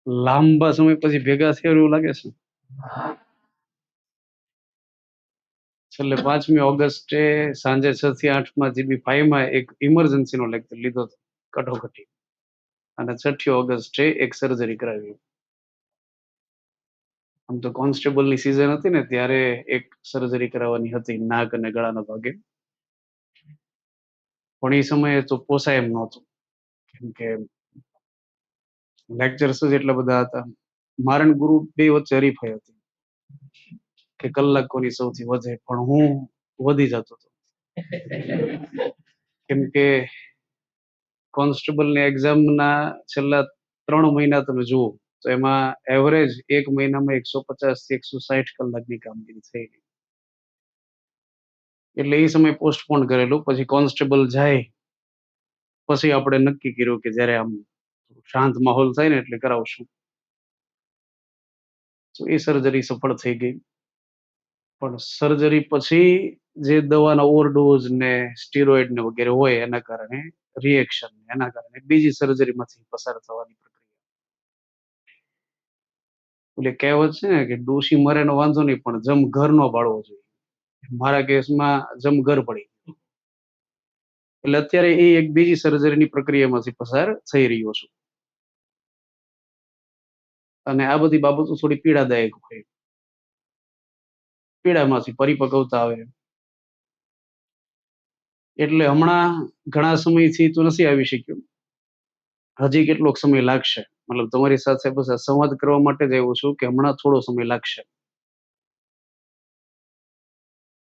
લાંબા સમય પછી ભેગા થયા એવું લાગે છે. છેલ્લે 5મી ઓગસ્ટે સાંજે 6 થી 8 માં GB5 માં એક ઇમરજન્સી નો લેક્ચર લીધો હતો કટોકટી, અને 6ઠી ઓગસ્ટે એક સર્જરી કરાવી. આમ તો કોન્સ્ટેબલ ની સિઝન હતી ને ત્યારે એક સર્જરી કરાવવાની હતી નાક અને ગળાના ભાગે, પણ એ સમયે તો પોસાય એમ નહોતું, કેમ કે લેક્ચર્સ જ એટલા બધા હતા. મારણ ગુરુ બે વચ્ચે હરીફાઈ હતી કે કલાક કોની સૌથી વધે, પણ હું વધી જતો હતો. કેમ કે કોન્સ્ટેબલ ની એક્ઝામ ના છેલ્લા 3 મહિના તમે જુઓ તો એમાં એવરેજ એક મહિનામાં 150 થી 160 કલાકની કામગીરી થઈ ગઈ. એટલે એ સમય પોસ્ટપોન કરેલું. પછી કોન્સ્ટેબલ જાય પછી આપણે નક્કી કર્યું કે જ્યારે આમ શાંત માહોલ થાય ને એટલે કરાવશું. તો એ સર્જરી સફળ થઈ ગઈ. પણ સર્જરી પછી જે દવાના ઓવરડોઝ ને સ્ટીરોઇડ ને વગેરે હોય એના કારણે રિએક્શન, એના કારણે બીજી સર્જરીમાંથી પસાર થવાની પ્રક્રિયા. એટલે કહેવત છે ને કે ડોશી મરે નો વાંધો નહીં, પણ જમ ઘર નો બાળવો જોઈએ. મારા કેસમાં જમ ઘર પડી ગયું. એટલે અત્યારે એ એક બીજી સર્જરીની પ્રક્રિયામાંથી પસાર થઈ રહ્યો છું. અને આ બધી બાબતો થોડી પીડાદાયક હોય. પીડામાંથી પરિપક્વતા આવે. એટલે હમણાં ઘણા સમયથી તો નથી આવી શક્યો. હજી કેટલોક સમય લાગશે. મતલબ તમારી સાથે બસ આ સંવાદ કરવા માટે જ આવ્યો છું કે હમણાં થોડો સમય લાગશે.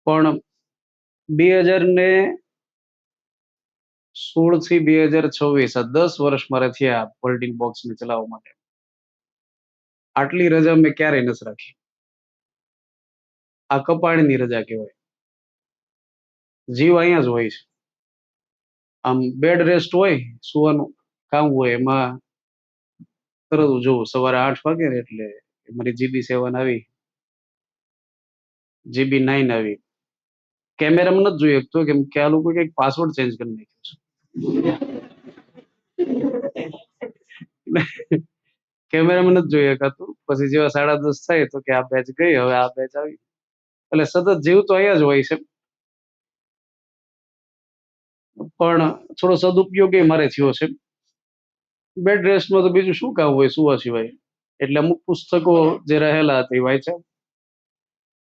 પણ 2016 થી 2026 આ 10 વર્ષ મારે થયા પલટીન બોક્સ ને ચલાવવા માટે. આટલી રજા મેં ક્યારેય નથી રાખી. આ કપાળની રજા કહેવાય. જીવ અહીંયા જ હોય છે. આમ બેડ રેસ્ટ હોય, સુવાનું કામ હોય, એમાં તરત જોવું સવારે 8 વાગે ને એટલે મારી GB7 આવી, GB9 આવી. કેમેરામાં નથી જોઈ શકતો કેમ કે આ લોકો કંઈક પાસવર્ડ ચેન્જ કરી નાખ્યો છે. કેમેરામાં નથી જોઈ શકાતું. પછી જેવા 10:30 થાય તો કે આ બેચ ગઈ, હવે આ બેચ આવી. એટલે સતત જીવ તો અહીંયા જ હોય છે. પણ થોડો સદુપયોગ એ મારે થયો છે. બેડ રેસ્ટમાં તો બીજું શું કામ હોય સુવા સિવાય. એટલે અમુક પુસ્તકો જે રહેલા હતા એ વાંચ્યા.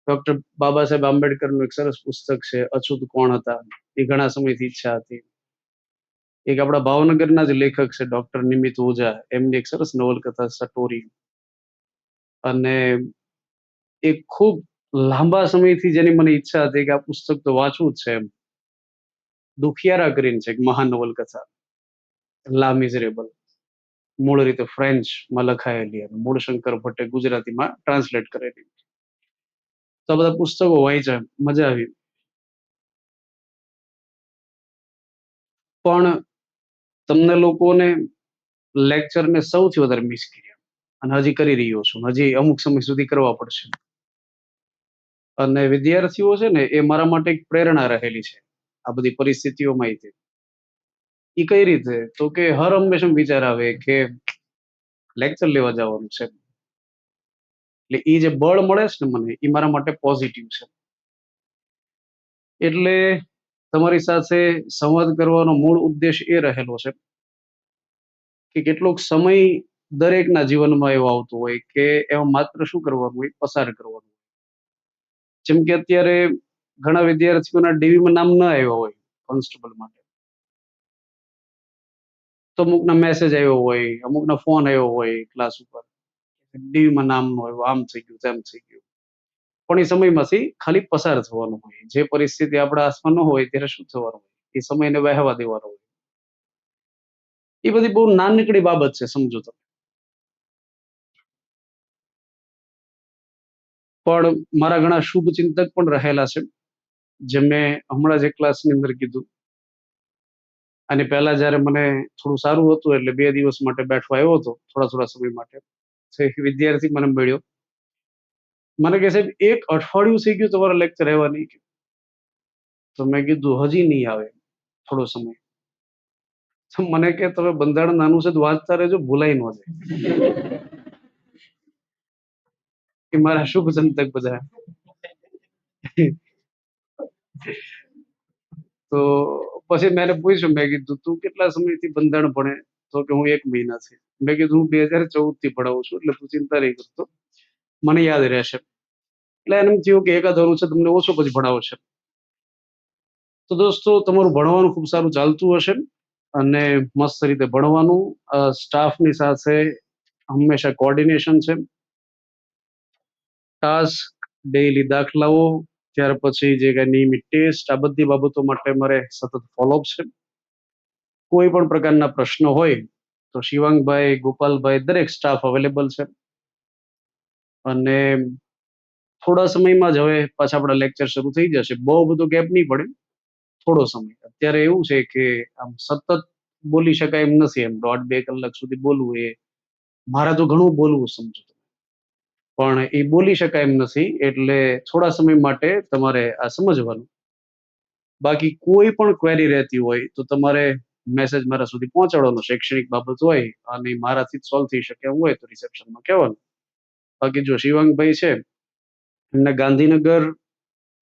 ડોક્ટર બાબા સાહેબ આંબેડકરનું એક સરસ પુસ્તક છે અછૂત કોણ હતા, એ ઘણા સમયથી ઈચ્છા હતી. એક આપણા ભાવનગરના જ લેખક છે ડોક્ટર નિમિત ઓઝા, એમની એક સરસ નવલકથા સટોરી. અને એક ખૂબ લાંબા સમયથી જેની મને ઈચ્છા હતી કે આ પુસ્તક તો વાંચવું જ છે એમ. દુખિયારા કરીને છે એક મહાન નવલકથા, લા મિઝરેબલ. મૂળ રીતે ફ્રેન્ચમાં લખાયેલી અને મૂળશંકર ભટ્ટે ગુજરાતીમાં ટ્રાન્સલેટ કરેલી. તો આ બધા પુસ્તકો વાંચ્યા, મજા આવી. પણ તમને લોકોને લેક્ચરને સૌથી વધારે મિસ કર્યા, અને હજી કરી રહ્યો છું. હજી અમુક સમય સુધી કરવા પડશે. અને વિદ્યાર્થીઓ છે ને એ મારા માટે એક પ્રેરણા રહેલી છે આ બધી પરિસ્થિતિઓમાં. એ કઈ રીતે? તો કે હર હંમેશા વિચાર આવે કે લેક્ચર લેવા જવાનું છે. એટલે એ જે બળ મળે છે ને મને, એ મારા માટે પોઝિટિવ છે. એટલે તમારી સાથે સંવાદ કરવાનો મૂળ ઉદ્દેશ એ રહેલો છે કે કેટલોક સમય દરેકના જીવનમાં એવો આવતો હોય કે એમાં માત્ર શું કરવાનું હોય, પસાર કરવાનું. જેમ કે અત્યારે ઘણા વિદ્યાર્થીઓના ડીવીમાં નામ ન આવ્યા હોય કોન્સ્ટેબલ માટે, તો અમુકના મેસેજ આવ્યો હોય, અમુકના ફોન આવ્યો હોય ક્લાસ ઉપર, ડીવીમાં નામ ન આવ્યું, આમ થઈ ગયું, તેમ થઈ ગયું. પણ એ સમયમાંથી ખાલી પસાર થવાનું હોય. જે પરિસ્થિતિ આપણા હાથમાં ન હોય ત્યારે શું થવાનું હોય, એ સમયને વહેવા દેવાનો હોય. એ બધી બહુ નાનકડી બાબત છે, સમજો તમે. પણ મારા ઘણા શુભ ચિંતક પણ રહેલા છે, જેમને હમણાં જ ક્લાસની અંદર કીધું. અને પહેલા જ્યારે મને થોડું સારું હતું એટલે 2 દિવસ માટે બેઠો આવ્યો હતો, થોડા સમય માટે. તો એક વિદ્યાર્થી મને મળ્યો. મને કહે સાહેબ 1 અઠવાડિયું થઈ ગયું તમારા લેક્ચર આવ્યા નહીં. તો મેં કીધું હજી નહીં આવે, થોડો સમય. તો મને કે તમે બંધારણ નાનું છે તો વાંચતા રહેજો, ભૂલાઈ ન જાય. એ મારા શુભ ચિંતક બધા. તો પછી મેં એને પૂછ્યું, મેં કીધું તું કેટલા સમયથી બંધારણ ભણે? તો કે હું 1 મહિનાથી. મેં કીધું હું 2014 થી ભણાવું છું, એટલે તું ચિંતા નહીં કરતો, મને યાદ રહેશે. એટલે એને એમ થયું કે એકાદ વાર છે તમને ઓછો પછી ભણાવશે. તો દોસ્તો તમારું ભણવાનું ખૂબ સારું ચાલતું હશે અને મસ્ત રીતે ભણવાનું. સ્ટાફની સાથે હંમેશા કોઓર્ડિનેશન છે. ટાસ્ક, ડેઈલી દાખલાઓ, ત્યાર પછી જે કાંઈ નિયમિત ટેસ્ટ, આ બધી બાબતો માટે મારે સતત ફોલોઅપ છે. કોઈ પણ પ્રકારના પ્રશ્નો હોય તો શિવાંગભાઈ, ગોપાલભાઈ, દરેક સ્ટાફ અવેલેબલ છે. અને થોડા સમયમાં જ હવે પાછા આપણા લેક્ચર શરૂ થઈ જશે. બહુ બધો ગેપ નહીં પડે, થોડો સમય. અત્યારે એવું છે કે આમ સતત બોલી શકાય એમ નથી. એમ 1.5-2 કલાક સુધી બોલવું એ મારા તો ઘણું બોલવું સમજો, પણ એ બોલી શકાય એમ નથી. એટલે થોડા સમય માટે તમારે આ સમજવાનું. બાકી કોઈ પણ ક્વેરી રહેતી હોય તો તમારે મેસેજ મારા સુધી પહોંચાડવાનો. શૈક્ષણિક બાબત હોય અને મારાથી સોલ્વ થઈ શકે એમ હોય તો રિસેપ્શનમાં કહેવાનું. બાકી જો શિવાંગભાઈ છે, એમને ગાંધીનગર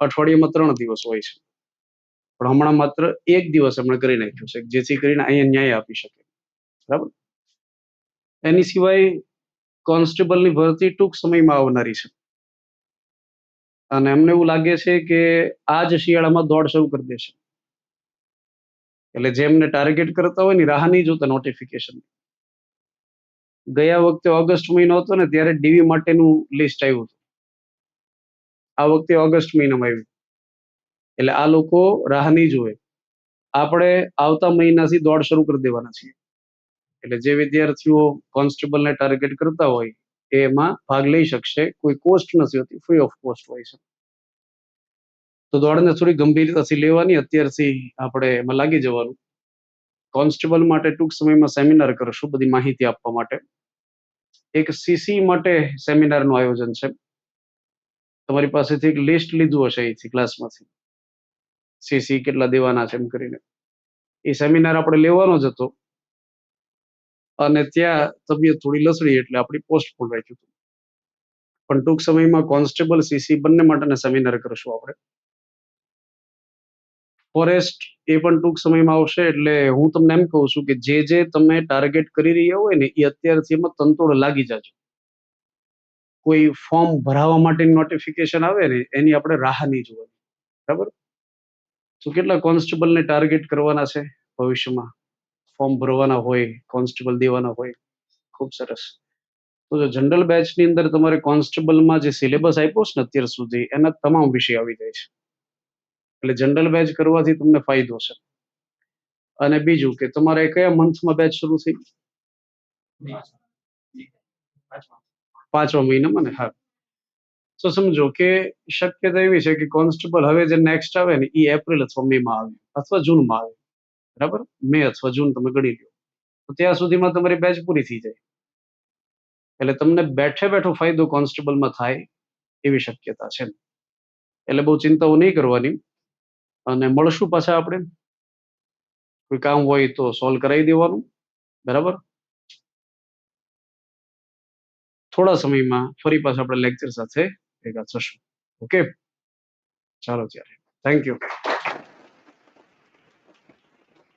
અઠવાડિયામાં 3 દિવસ હોય છે, પણ હમણાં માત્ર 1 દિવસ એમણે કરી નાખ્યું છે, જેથી કરીને અહીંયા ન્યાય આપી શકે. બરાબર. એની સિવાય કોન્સ્ટેબલની ભરતી ટૂંક સમયમાં આવનારી છે અને એમને એવું લાગે છે કે આ જ શિયાળામાં દોડ શરૂ કરી દેશે. એટલે જેમને ટાર્ગેટ કરતા હોય ને રાહ નહીં જોતા નોટિફિકેશન. ગયા વખતે ઓગસ્ટ મહિનો હતો ને ત્યારે ડીવી માટેનું લિસ્ટ આવ્યું હતું. આ વખતે ઓગસ્ટ મહિનામાં આવ્યું. એટલે આ લોકો રાહ નહીં જોવે. આપણે આવતા મહિનાથી દોડ શરૂ કરી દેવાના છીએ. એટલે જે વિદ્યાર્થીઓ કોન્સ્ટેબલને ટાર્ગેટ કરતા હોય એ એમાં ભાગ લઈ શકશે. કોઈ કોસ્ટ નથી હોતી, ફ્રી ઓફ કોસ્ટ હોય છે. તો દોડને થોડી ગંભીરતાથી લેવાની, અત્યારથી આપણે એમાં લાગી જવાનું. કોન્સ્ટેબલ માટે ટૂંક સમયમાં સેમિનાર કરશું, બધી માહિતી આપવા માટે. એક સીસી માટે સેમિનારનું આયોજન છે. તમારી પાસેથી એક લિસ્ટ લીધું હશે અહીંથી ક્લાસમાંથી, સીસી કેટલા દેવાના છે એમ કરીને. એ સેમિનાર આપણે લેવાનો જ હતો અને ત્યાં તબિયત થોડી લસડી એટલે આપણી પોસ્ટપોન રાખ્યું હતું. પણ ટૂંક સમયમાં કોન્સ્ટેબલ, સીસી બંને માટેના સેમિનાર કરશું આપણે. ફોરેસ્ટ એ પણ ટૂંક સમયમાં આવશે. એટલે હું તમને એમ કહું છું કે જે તમે ટાર્ગેટ કરી રહ્યા હોય ને એ અત્યારથી એમાં તનતોડ લાગી જાજો. કોઈ ફોર્મ ભરાવા માટેની નોટિફિકેશન આવે ને એની આપણે રાહ નહીં જોવાની. બરાબર. તો કેટલા કોન્સ્ટેબલને ટાર્ગેટ કરવાના છે ભવિષ્યમાં? ફોર્મ ભરવાના હોય, કોન્સ્ટેબલ દેવાના હોય. ખૂબ સરસ. તો જો જનરલ બેચની અંદર તમારે કોન્સ્ટેબલમાં જે સિલેબસ આપ્યો છે ને અત્યાર સુધી, એના તમામ વિષય આવી જાય છે. એટલે જનરલ બેચ કરવાથી તમને ફાયદો છે. અને બીજું કે તમારે કયા મંથમાં બેચ શરૂ થઈ? 5મા મહિનામાં ને? હા. તો સમજો કે શક્યતા એવી છે કે કોન્સ્ટેબલ હવે જે નેક્સ્ટ આવે ને એ એપ્રિલ અથવા મેમાં આવે અથવા જૂનમાં આવે. બરાબર. મે અથવા જૂન તમે ગણી લો. તો ત્યાં સુધીમાં તમારી બેચ પૂરી થઈ જાય. એટલે તમને બેઠે બેઠો ફાયદો કોન્સ્ટેબલમાં થાય એવી શક્યતા છે. એટલે બહુ ચિંતાઓ નહીં કરવાની. અને મળશું પાછા આપણે. કોઈ કામ હોય તો સોલ્વ કરાવી દેવાનું. બરાબર. થોડા સમયમાં ફરી પાછા આપણે લેક્ચર સાથે ભેગા થશું. ઓકે, ચાલો ત્યારે. Thank you.